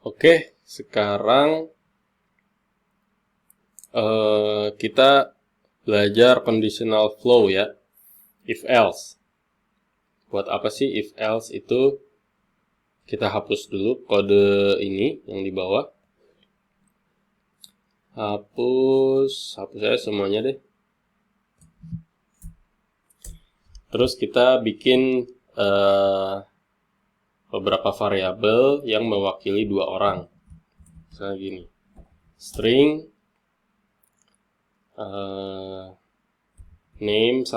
Oke, sekarang kita belajar conditional flow ya, if else. Buat apa sih if else itu? Kita hapus dulu kode ini yang di bawah. Hapus aja semuanya deh. Terus kita bikin beberapa variabel yang mewakili dua orang. Misalnya gini, string name 1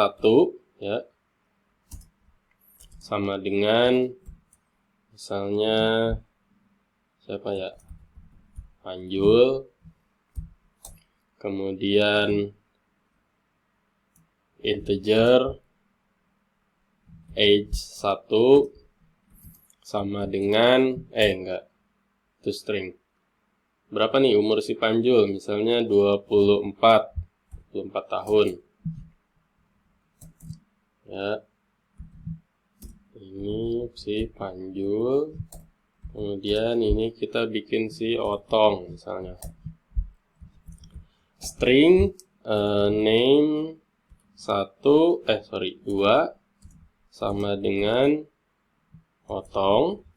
ya, sama dengan misalnya siapa ya, Panjul. Kemudian integer age 1 sama dengan itu string. Berapa nih umur si Panjul? Misalnya 24 tahun. Ya. Ini si Panjul. Kemudian ini kita bikin si Otong misalnya. String name 2 sama dengan Otong.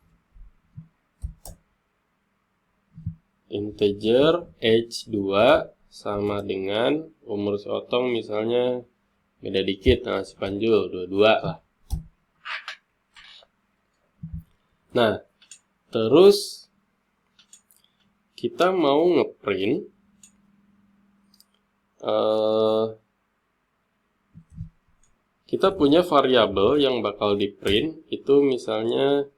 Integer age 2 sama dengan umur si Otong misalnya beda dikit, nah si Panjul 22 lah. Nah, terus kita mau ngeprint kita punya variabel yang bakal di print itu misalnya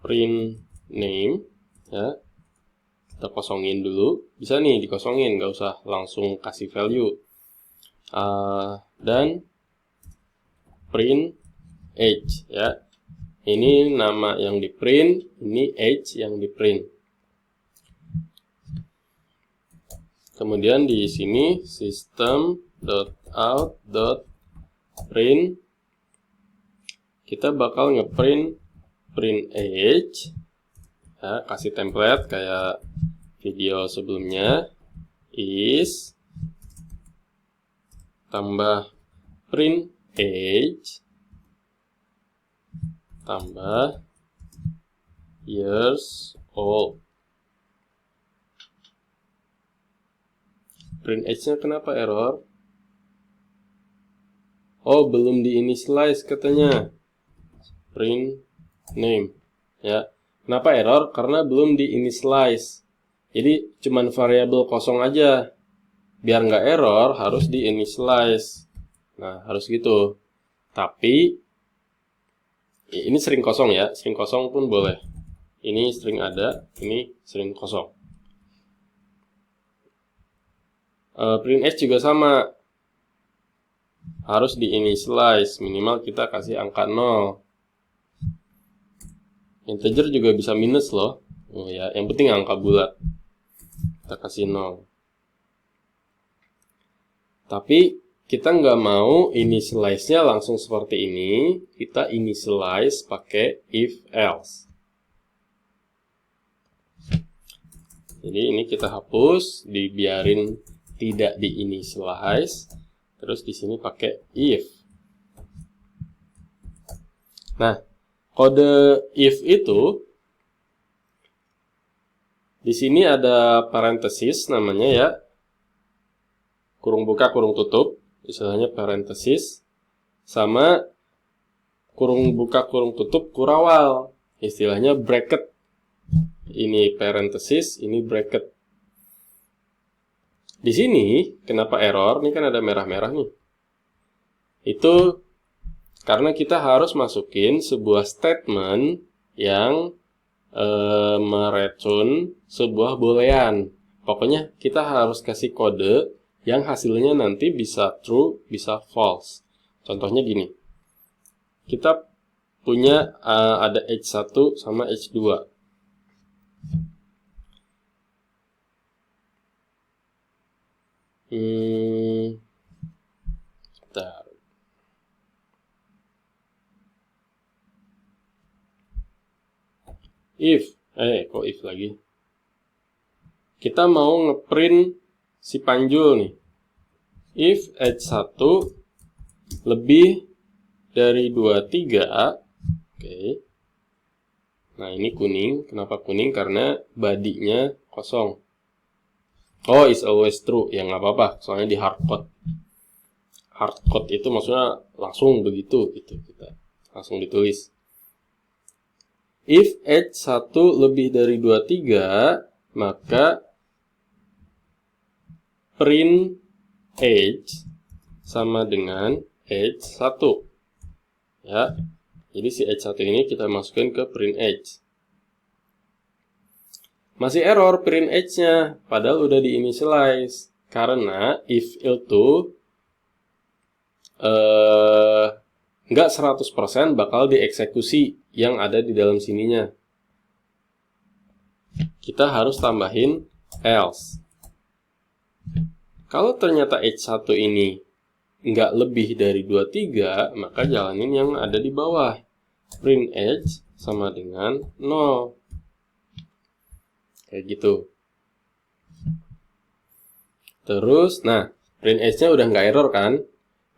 print name ya. Kita kosongin dulu, bisa nih dikosongin, nggak usah langsung kasih value. Dan print age ya. Ini nama yang di print, ini age yang di print. Kemudian di sini system.out.print kita bakal ngeprint print age ya, kasih template kayak video sebelumnya, is tambah print age tambah years old. Print age-nya kenapa error? Oh, belum di-initialize katanya. Print name ya. Kenapa error? Karena belum di-initialize. Jadi cuman variabel kosong aja. Biar nggak error harus di-initialize. Nah, harus gitu. Tapi ini string kosong ya, string kosong pun boleh. Ini string ada, ini string kosong. Print age juga sama. Harus di-initialize, minimal kita kasih angka 0. Integer juga bisa minus loh. Oh ya, yang penting angka bulat. Kita kasih 0. Tapi kita nggak mau initialize-nya langsung seperti ini. Kita initialize pakai if else. Jadi ini kita hapus, dibiarin tidak di-initialize. Terus di sini pakai if. Nah, kode if itu di sini ada parenthesis namanya ya. Kurung buka, kurung tutup. Istilahnya parenthesis sama kurung buka, kurung tutup kurawal. Istilahnya bracket. Ini parenthesis, ini bracket. Di sini kenapa error? Ini kan ada merah-merah nih. Itu karena kita harus masukin sebuah statement yang mereturn sebuah boolean. Pokoknya kita harus kasih kode yang hasilnya nanti bisa true, bisa false. Contohnya gini. Kita punya ada H1 sama H2. Bentar. If, kok if lagi? kita mau ngeprint si Panjul nih. If H1 lebih dari 23, oke. Nah, ini kuning. Kenapa kuning? Karena body-nya kosong. Oh, is always true. Ya nggak apa-apa, soalnya di hardcode. Hardcode itu maksudnya langsung begitu gitu, kita langsung ditulis. If H1 lebih dari 23, maka print H sama dengan H1. Ya. Jadi si H1 ini kita masukin ke print H. Masih error print H-nya, padahal udah di-initialize. Karena if itu nggak 100% bakal dieksekusi yang ada di dalam sininya. Kita harus tambahin else. Kalau ternyata H1 ini nggak lebih dari 23, maka jalanin yang ada di bawah. Print H sama dengan 0. Kayak gitu. Terus, nah, print H-nya udah nggak error kan?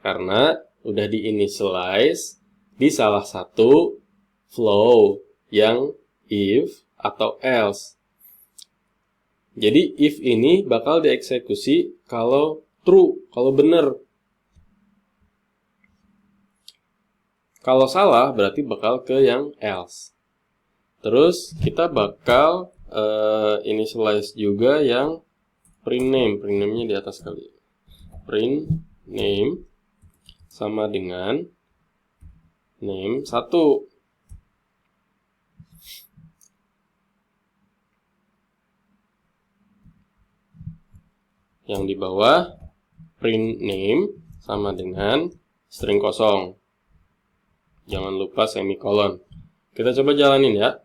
Karena udah di-initialize di salah satu flow yang if atau else. Jadi if ini bakal dieksekusi kalau true, kalau benar. Kalau salah berarti bakal ke yang else. Terus kita bakal initialize juga yang print name. Print name-nya di atas kali. Print name sama dengan name 1. Yang di bawah print name sama dengan string kosong. Jangan lupa semikolon. Kita coba jalanin ya.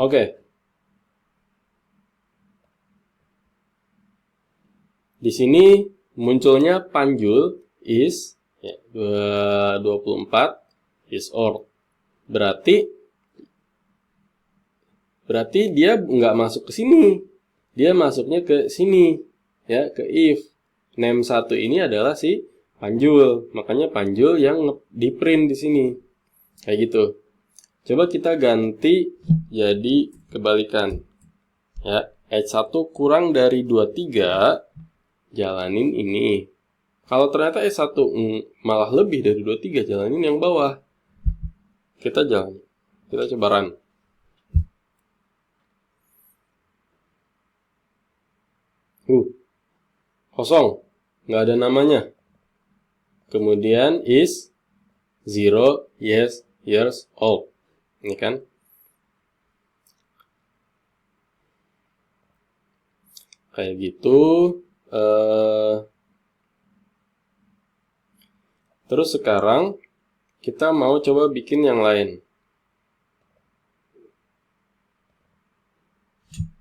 Oke. Di sini munculnya Panjul is ya, 24 is OR. Berarti dia nggak masuk ke sini. Dia masuknya ke sini. Ya, ke if. Name 1 ini adalah si Panjul. Makanya Panjul yang di-print di sini. Kayak gitu. Coba kita ganti jadi kebalikan. Ya, H1 kurang dari 23, jalanin ini. Kalau ternyata H1 malah lebih dari 23, jalanin yang bawah. Kita jalan. Kita coba run. Kosong. Nggak ada namanya. Kemudian is 0 years old. Ini kan. Kayak gitu. Terus sekarang kita mau coba bikin yang lain.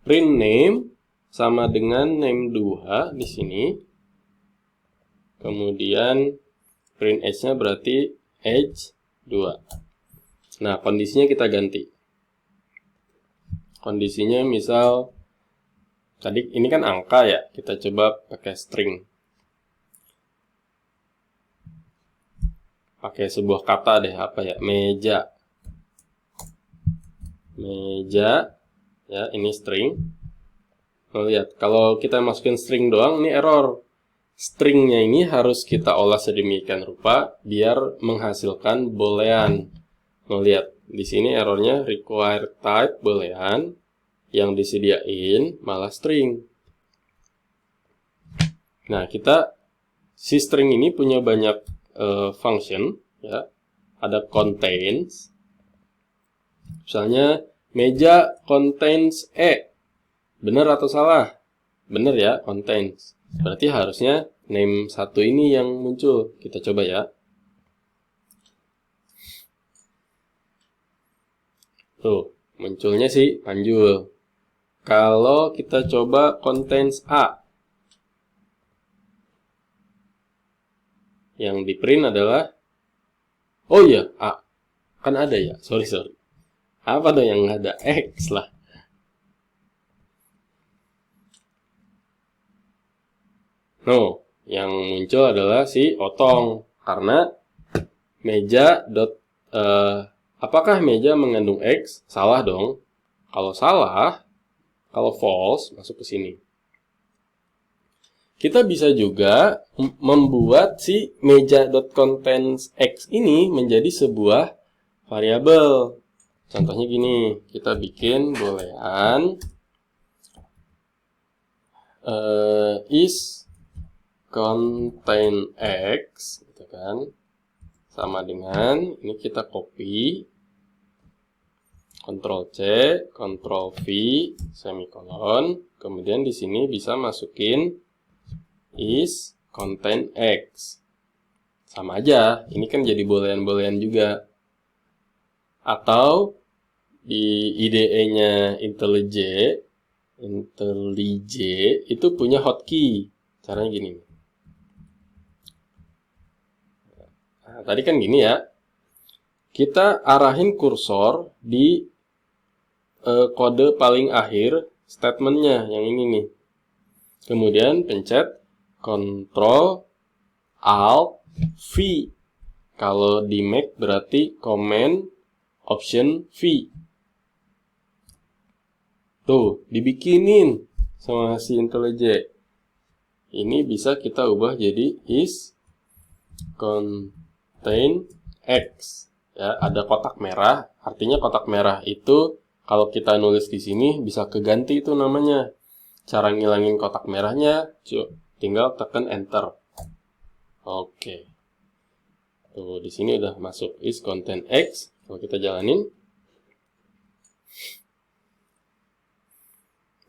Print name sama dengan name 2 di sini. Kemudian print H-nya berarti H2. Nah, kondisinya kita ganti. Kondisinya misal, tadi ini kan angka ya, kita coba pakai string. Pakai sebuah kata deh, apa ya, meja. Meja, ya ini string. Lihat, kalau kita masukin string doang, ini error. Stringnya ini harus kita olah sedemikian rupa, biar menghasilkan boolean. Lihat, di sini errornya require type boolean, yang disediain malah string. Nah, si string ini punya banyak function, ya. Ada contains. Misalnya, meja contains E. Benar atau salah? Benar ya, contains. Berarti harusnya name 1 ini yang muncul. Kita coba ya. Tuh, munculnya sih Panjul. Kalau kita coba contains A. Yang di print adalah, oh iya, A. Kan ada ya, sorry. Apa tuh yang ada? X lah. No, yang muncul adalah si Otong. Karena meja apakah meja mengandung X? Salah dong. Kalau salah, kalau false, masuk ke sini. Kita bisa juga membuat si meja.contains X ini menjadi sebuah variabel. Contohnya gini, kita bikin boolean is contain X, gitu kan. Sama dengan, ini kita copy, Ctrl C, Ctrl V, semikolon, kemudian di sini bisa masukin is contain X. Sama aja, ini kan jadi boolean-boolean juga. Atau di IDE-nya IntelliJ itu punya hotkey. Caranya gini. Nah, tadi kan gini ya. Kita arahin kursor di kode paling akhir statementnya, yang ini nih. Kemudian pencet Ctrl Alt V. Kalau di Mac berarti Command Option V. Tuh, dibikinin sama si IntelliJ. Ini bisa kita ubah jadi is contain X. Ya, ada kotak merah, artinya kotak merah itu kalau kita nulis di sini bisa keganti itu namanya. Cara ngilangin kotak merahnya, tinggal tekan enter. Oke. Tuh, di sini udah masuk is contain X. Kalau kita jalanin.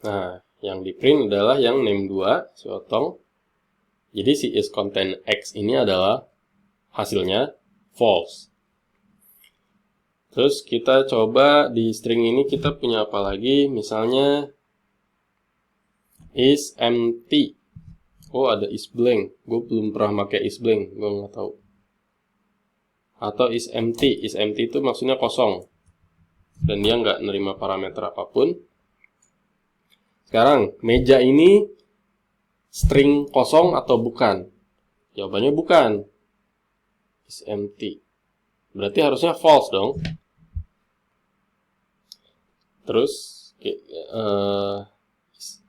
Nah, yang di print adalah yang name 2, si Otong. Jadi si is contain X ini adalah hasilnya false. Terus kita coba di string ini kita punya apa lagi? Misalnya is empty. Oh, ada is blank. Gue belum pernah pakai is blank, gue nggak tahu. Atau is empty. Is empty itu maksudnya kosong. Dan dia nggak nerima parameter apapun. Sekarang, meja ini string kosong atau bukan? Jawabannya bukan. Is empty. Berarti harusnya false dong. Terus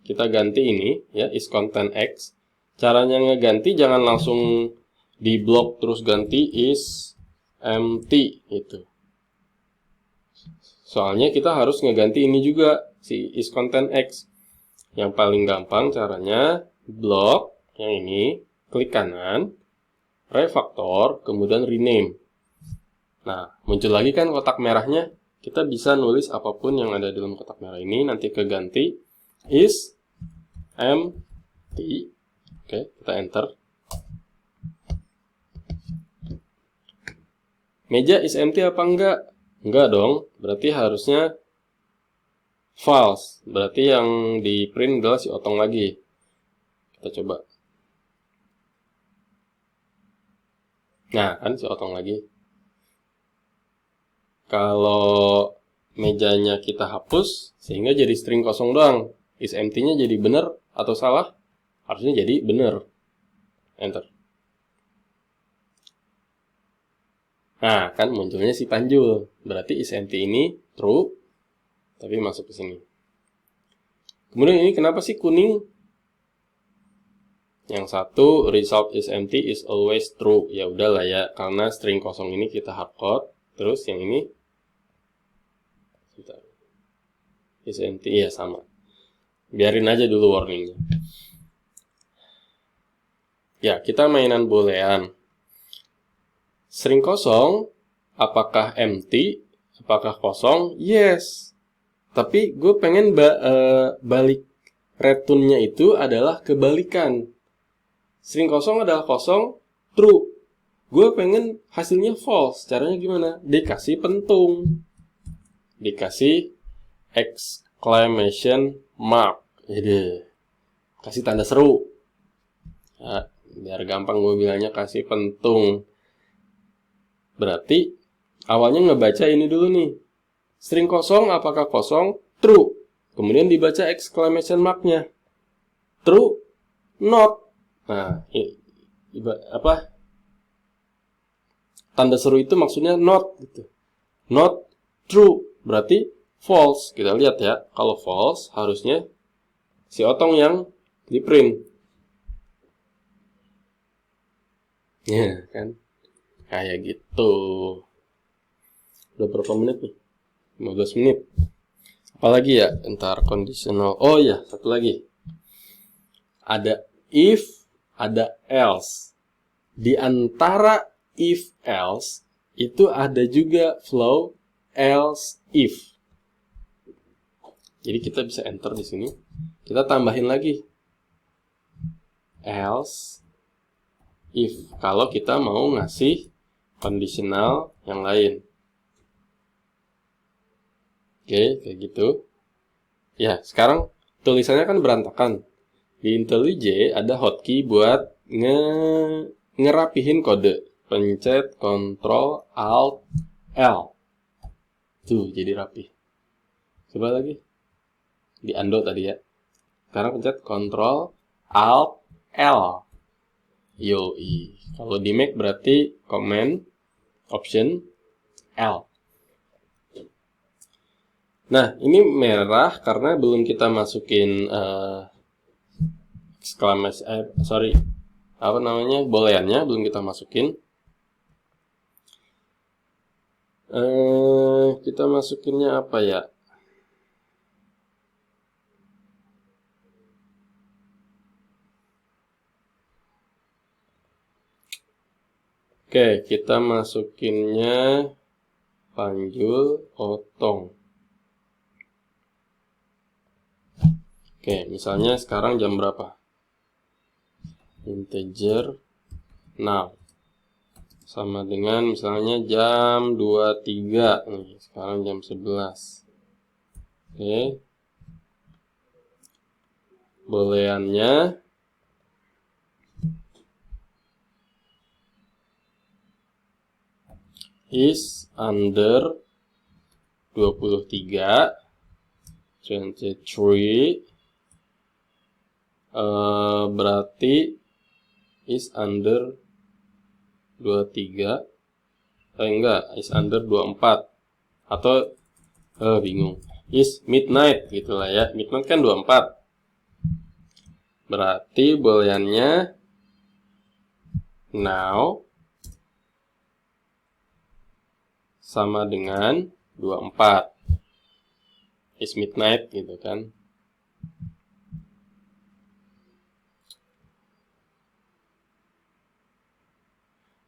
kita ganti ini ya, is contain X. Caranya ngeganti jangan langsung di blok terus ganti is empty itu. Soalnya kita harus ngeganti ini juga si is contain X. Yang paling gampang caranya blok yang ini, klik kanan, refactor, kemudian rename. Nah, muncul lagi kan kotak merahnya. Kita bisa nulis apapun yang ada dalam kotak merah ini, nanti keganti is empty. Oke, kita enter. Meja is empty apa enggak? Enggak dong, berarti harusnya false. Berarti yang di print adalah si Otong lagi. Kita coba. Nah, kan si Otong lagi. Kalau mejanya kita hapus, sehingga jadi string kosong doang. Is empty-nya jadi benar atau salah? Harusnya jadi benar. Enter. Nah, kan munculnya si Panjul. Berarti is empty ini true, tapi masuk ke sini. Kemudian ini kenapa sih kuning? Yang satu, result is empty is always true. Ya udahlah ya, karena string kosong ini kita hardcode. Terus yang ini is empty, ya sama. Biarin aja dulu warningnya. Ya, kita mainan boolean. String kosong, apakah empty? Apakah kosong? Yes. Tapi gue pengen balik return-nya itu adalah kebalikan. String kosong adalah kosong, true. Gue pengen hasilnya false. Caranya gimana? Dikasih pentung. Dikasih exclamation mark. Jadi kasih tanda seru. Nah, Biar gampang gue bilangnya kasih pentung. Berarti awalnya ngebaca ini dulu nih. String kosong apakah kosong? True. Kemudian dibaca exclamation mark-nya. True, not. Nah, tanda seru itu maksudnya not gitu. Not true, berarti false. Kita lihat ya, kalau false harusnya si Otong yang di print. Ya, kan? Kayak gitu. Udah berapa menit nih? 15 menit. Apalagi ya? Ntar conditional. Oh ya, satu lagi. Ada if, ada else. Di antara if else itu ada juga flow else if. Jadi kita bisa enter di sini. Kita tambahin lagi else if kalau kita mau ngasih conditional yang lain. Oke, kayak gitu. Ya, sekarang tulisannya kan berantakan. Di IntelliJ ada hotkey buat ngerapihin kode. Pencet Ctrl Alt L. Tuh, jadi rapi. Coba lagi. Di undo tadi ya. Sekarang pencet Ctrl Alt L. Yoi. Kalau di Mac berarti Command Option L. Nah, ini merah karena belum kita masukin booleannya belum kita masukin. Kita masukinnya apa ya? Oke, kita masukinnya panjul Otong. Oke, misalnya sekarang jam berapa? Integer now. Sama dengan misalnya jam 23. Nih, sekarang jam 11. Oke. Booleannya is under 23 berarti is under 23 is under 24 atau bingung, is midnight gitulah ya. Midnight kan 24, berarti booleannya now sama dengan 24 is midnight gitu kan.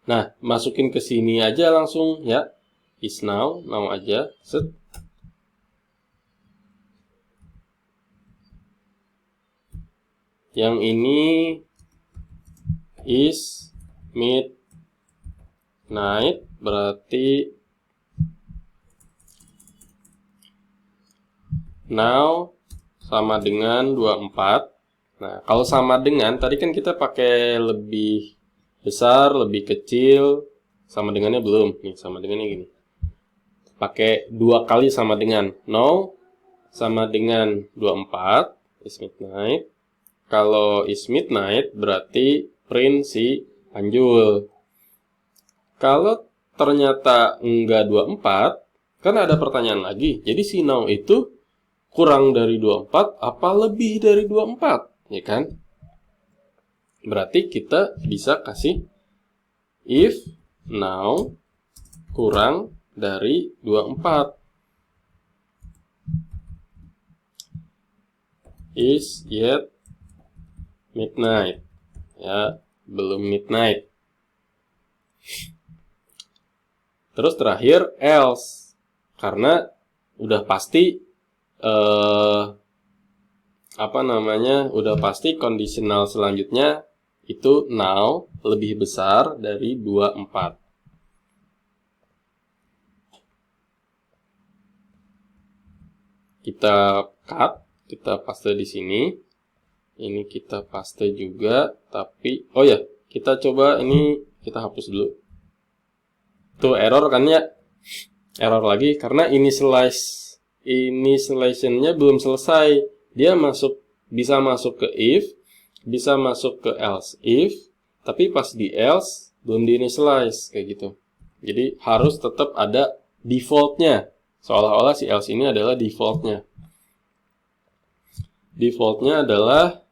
Nah, masukin ke sini aja langsung ya. Is now aja. Set. Yang ini is midnight berarti now sama dengan 24. Nah, kalau sama dengan tadi kan kita pakai lebih besar, lebih kecil, sama dengannya belum. Nih, sama dengannya gini. Pakai 2 kali sama dengan. Now sama dengan 24 is midnight. Kalau is midnight berarti print si panjul. Kalau ternyata enggak 24, kan ada pertanyaan lagi. Jadi si now itu kurang dari 24 apa lebih dari 24, ya kan? Berarti kita bisa kasih if now kurang dari 24 is yet midnight. Ya, belum midnight. Terus terakhir else, karena udah pasti udah pasti conditional selanjutnya itu now lebih besar dari 24. Kita cut, kita paste di sini. Ini kita paste juga, tapi oh ya, Kita coba ini, kita hapus dulu. Tuh error kan ya? Error lagi karena initialization-nya belum selesai. Dia bisa masuk ke if, bisa masuk ke else if, tapi pas di else belum di-initialize kayak gitu. Jadi harus tetap ada default-nya. Seolah-olah si else ini adalah default-nya. Default-nya adalah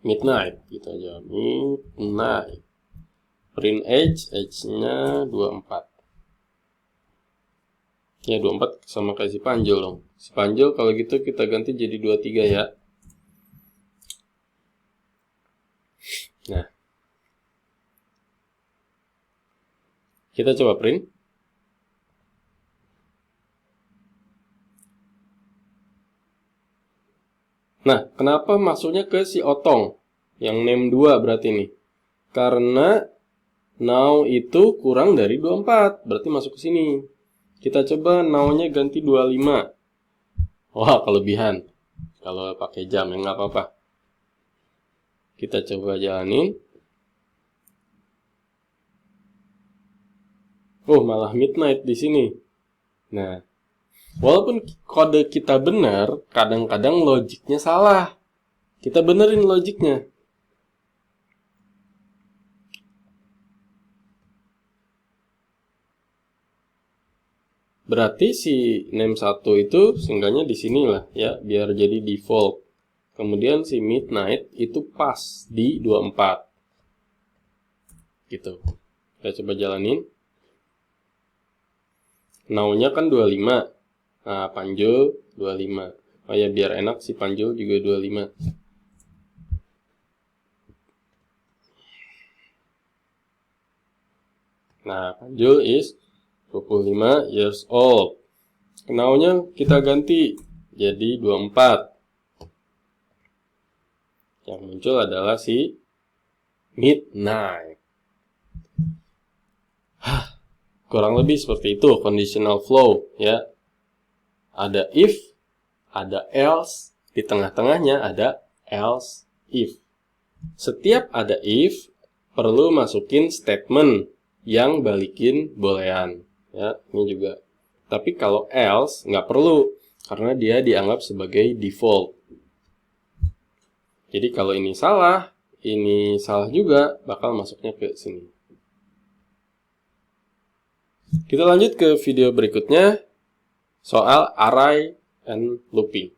midnight, gitu aja. Midnight. Print age-nya 24. Ya 24 sama kayak si Panjul dong. Si Panjul kalau gitu kita ganti jadi 23 ya. Nah. Kita coba print. Nah, kenapa masuknya ke si Otong? Yang name 2 berarti nih. Karena now itu kurang dari 24, berarti masuk ke sini. Kita coba now-nya ganti 25. Wah, kelebihan. Kalau pakai jam ya nggak apa-apa. Kita coba jalanin. Oh, malah midnight di sini. Nah, walaupun kode kita benar, kadang-kadang logiknya salah. Kita benerin logiknya. Berarti si name 1 itu seenggaknya di sini lah ya, biar jadi default. Kemudian si midnight itu pas di 24. Gitu. Kita coba jalanin. Now-nya kan 25. Nah, Panjul 25. Oh ya, biar enak si Panjul juga 25. Nah, Panjul is 25 years old. Now-nya kita ganti jadi 24. Yang muncul adalah si midnight. Kurang lebih seperti itu conditional flow ya. Ada if, ada else, di tengah-tengahnya ada else if. Setiap ada if perlu masukin statement yang balikin boolean ya, ini juga. Tapi kalau else nggak perlu karena dia dianggap sebagai default. Jadi kalau ini salah juga, bakal masuknya ke sini. Kita lanjut ke video berikutnya soal array and looping.